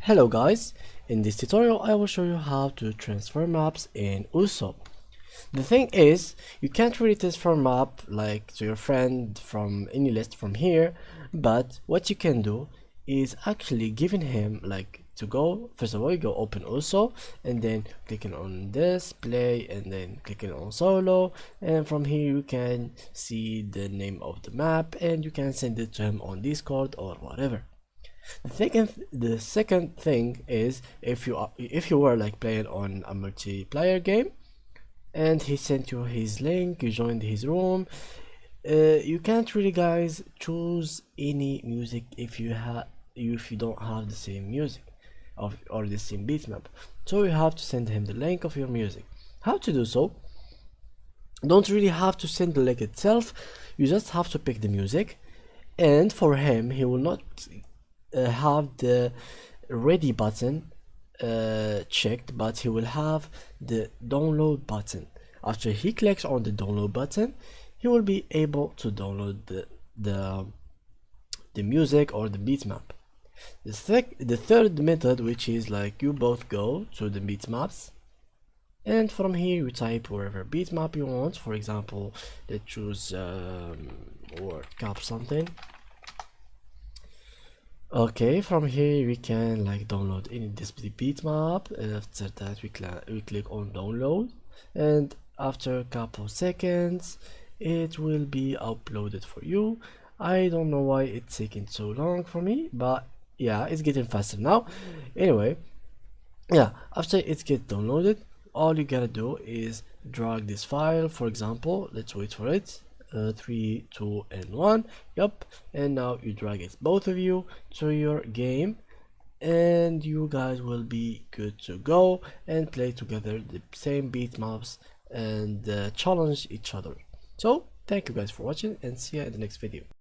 Hello guys, in this tutorial I will show you how to transfer maps in Usopp. The thing is, you can't really transfer map like to your friend from any list from here, but what you can do is actually giving him like to go. First of all, you go open Usopp and then clicking on this play and then clicking on solo, and from here you can see the name of the map and you can send it to him on Discord or whatever. The second thing is if you were like playing on a multiplayer game and he sent you his link, you joined his room. You can't really guys choose any music if you don't have the same music or the same beatmap. So you have to send him the link of your music. How to do so? Don't really have to send the link itself. You just have to pick the music, and for him he will not have the ready button checked, but he will have the download button. After he clicks on the download button, he will be able to download the music or the bitmap. The third method, which is like you both go to the bitmaps, and from here you type wherever bitmap you want. For example, let's choose or cap something. Okay, from here we can like download any this bitmap, and after that we click on download, and after a couple seconds it will be uploaded for you. I don't know why it's taking so long for me, but yeah, it's getting faster now. Anyway, yeah, after it gets downloaded, all you gotta do is drag this file. For example, let's wait for it. 3 2 and 1. Yep, and now you drag it, both of you, to your game, and you guys will be good to go and play together the same beat maps and challenge each other. So thank you guys for watching, and see you in the next video.